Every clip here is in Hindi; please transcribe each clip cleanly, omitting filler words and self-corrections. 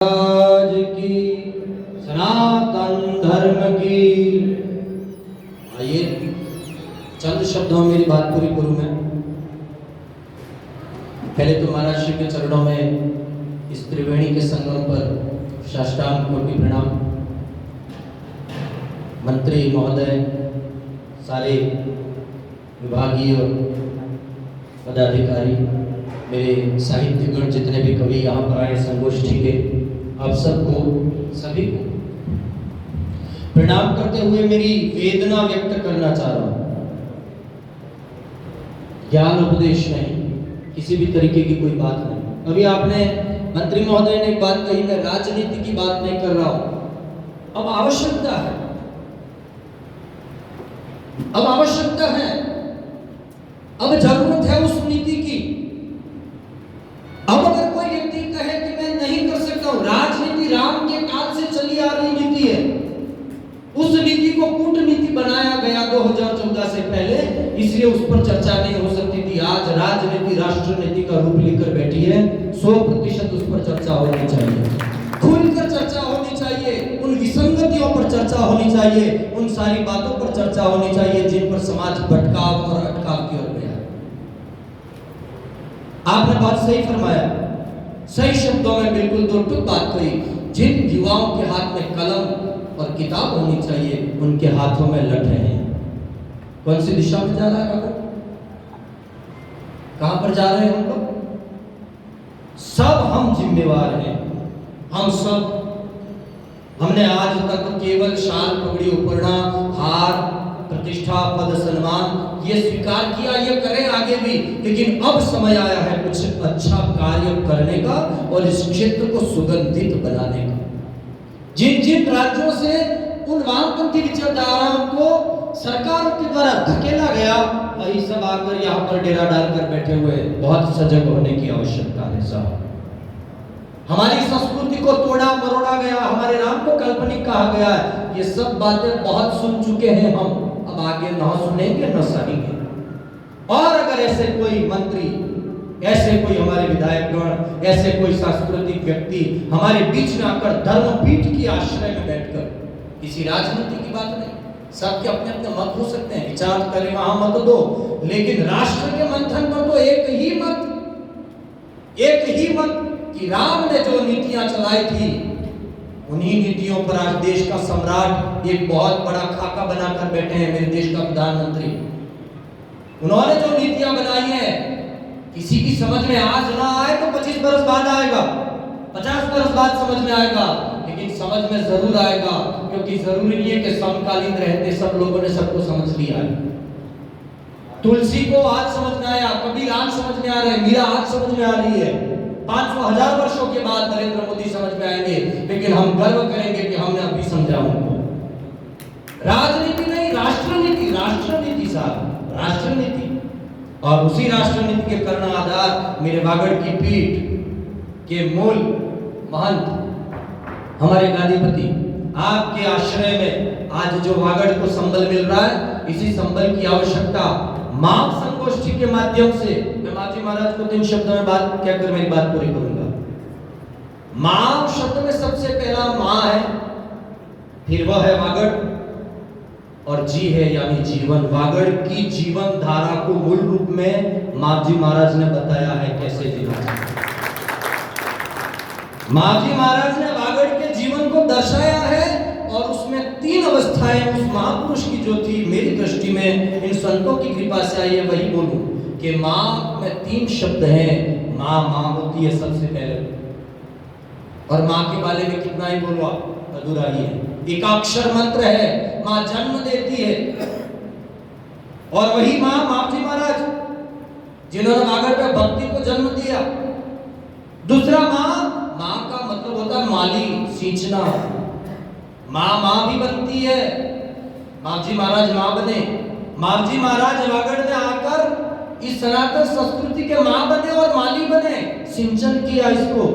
आज की सनातन धर्म की। आइए चंद शब्दों में मेरी बात पूरी करूं मैं। पहले तो महाराज श्री के चरणों में इस त्रिवेणी के संगम पर साष्टांग कोटि प्रणाम। मंत्री महोदय, सारे विभागीय पदाधिकारी, मेरे साहित्यगण, जितने भी कवि यहाँ पर आए संगोष्ठी के, आप सबको, सभी को प्रणाम करते हुए मेरी वेदना व्यक्त करना चाह रहा हूं। ज्ञान उपदेश नहीं, किसी भी तरीके की कोई बात नहीं। अभी आपने मंत्री महोदय ने एक बात कही, मैं राजनीति की बात नहीं कर रहा हूं। अब आवश्यकता है, अब आवश्यकता है, अब जरूरत है उस नीति की। अब अगर कोई व्यक्ति कहे कि मैं नहीं कर सकता हूं, राजनीति राम के काल से चली आ रही नीति है। उस नीति को कूटनीति बनाया गया 2014 से पहले, इसलिए उस पर चर्चा नहीं हो सकती थी। आज राजनीति राष्ट्र नीति का रूप लेकर बैठी है। 100% उस पर चर्चा होनी चाहिए, खुलकर चर्चा होनी चाहिए, उन विसंगतियों पर चर्चा होनी चाहिए, उन सारी बातों पर चर्चा होनी चाहिए जिन पर समाज भटकाव और अटकाव की ओर गया। आपने बात सही फरमाया, सही शब्दों में बिल्कुल दो टूक बात कही। जिन युवाओं के हाथ में कलम और किताब होनी चाहिए, उनके हाथों में लठे हैं। कौन सी दिशा में जा रहा है काका? कहां पर जा रहे हैं हम लोग? सब हम जिम्मेवार हैं, हम सब। हमने आज तक केवल शाल पगड़ी उपरना, हार, प्रतिष्ठा, पद, सम्मान ये स्वीकार किया, ये करें आगे भी। लेकिन अब समय आया है कुछ अच्छा कार्य करने का और इस क्षेत्र को सुगंधित बनाने का। जिन जिन राज्यों से उन वामपंथी विचारधाराओं को सरकारों के द्वारा धकेला गया, वही सब आकर यहाँ पर डेरा डालकर बैठे हुए। बहुत सजग होने की आवश्यकता है साहब। हमारी संस्कृति को तोड़ा मरोड़ा गया, हमारे राम को काल्पनिक कहा गया है। ये सब बातें बहुत सुन चुके हैं हम, अब आगे न सुनेंगे न सहेंगे। और अगर ऐसे कोई मंत्री, ऐसे कोई हमारे विधायकगण, ऐसे कोई सांस्कृतिक व्यक्ति हमारे बीच में आकर धर्मपीठ की आश्रय में बैठकर, किसी राजनीति की बात नहीं, सबके अपने अपने मत हो सकते हैं, विचार करें, वहां मत दो, लेकिन राष्ट्र के मंथन पर तो एक ही मत कि राम ने जो नीतियां चलाई थी, उन्हीं नीतियों पर आज देश का सम्राट एक बहुत बड़ा खाका बनाकर बैठे हैं, मेरे देश का प्रधानमंत्री। उन्होंने जो नीतियां बनाई हैं, किसी की समझ में आज ना आए तो 25 बरस बाद आएगा, 50 बरस बाद समझ में आएगा, लेकिन समझ में जरूर आएगा। क्योंकि जरूरी नहीं है कि समकालीन रहते सब लोगों ने सबको समझ लिया है। तुलसी को आज समझ में आया, कबीर आज समझ में आ रहे हैं, मीरा आज समझ में आ रही है। 500,000 वर्षों के बाद नरेंद्र मोदी समझ में आएंगे, लेकिन हम गर्व करेंगे कि हमने अभी समझा उनको। राजनीति नहीं, राष्ट्रनीति, राष्ट्रनीति साहब, राष्ट्रनीति। और उसी राष्ट्रनीति के कर्ण आधार मेरे वागड़ की पीठ के मूल महंत, हमारे गादीपति, आपके आश्रय में आज जो वागड़ को संबल मिल रहा है, इसी संबल की आवश्यकता मां संगोष्ठी के माध्यम से। मैं माजी महाराज को 3 शब्दों में बात कहकर मेरी बात पूरी करूंगा। मां शब्द में सबसे पहला मां है, फिर वह है वागड़, और जी है यानी जीवन। वागड़ की जीवन धारा को मूल रूप में माजी महाराज ने बताया है कैसे जीना चाहिए। माजी महाराज ने वागड़ के जीवन को दर्शाया है, और उसमें 3 अवस्थाएं उस महापुरुष की जो थी, मेरी दृष्टि में इन संतों की कृपा से आई है, वही बोलूं कि मां में 3 शब्द हैं। मां होती है सबसे पहले, और मां के बारे में कितना ही बोलो अधूरा ही है। एकाक्षर मंत्र है, मां जन्म देती है, और वही मां माजी महाराज जिन्होंने वागड़ पे भक्ति को जन्म दिया। दूसरा मां का मतलब होता है माली, सींचना। मां भी बनती है, माजी महाराज मां बने। माजी महाराज वागड़ में आकर इस सनातन संस्कृति के मां बने और माली बने, सिंचन किया इसको।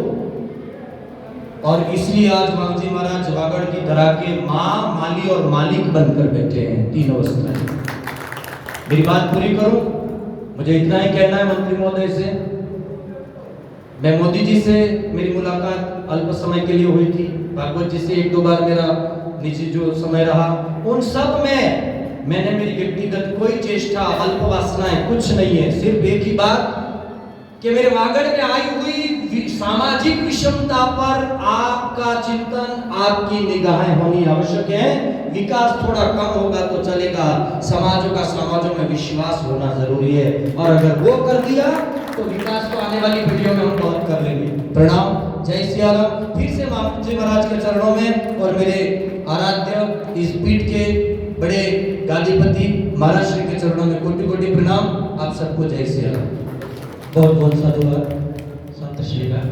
और इसलिए आज माजी महाराज वागड़ की धरा के मां, माली और मालिक बनकर बैठे हैं, 3 अवस्थाएं। मेरी बात पूरी करूं, मुझे इतना ही कहना है मंत्री महोदय से। मैं मोदी जी से मेरी मुलाकात अल्प समय के लिए हुई थी, भागवत जी से 1-2 बार मेरा निजी जो समय रहा, उन सब में मैंने मेरी व्यक्तिगत कोई चेष्टा, अल्प वासनाएं कुछ नहीं है। सिर्फ एक ही बात कि मेरे वागड़ में आई हुई सामाजिक विषमता पर आपका चिंतन, आपकी निगाहें होनी आवश्यक है। विकास थोड़ा कम होगा तो चलेगा, समाजों में विश्वास होना जरूरी है, और अगर वो कर दिया तो विकास तो आने वाली पीढ़ियों में हम बहुत कर लेंगे। प्रणाम, जय सिया राम। फिर से बापू जी महाराज के चरणों में और मेरे आराध्य इस पीठ के बड़े गादीपति महाराज श्री के चरणों में कोटि कोटि प्रणाम। आप सबको जय सिया राम। बहुत बहुत साधुवाद संत श्री का।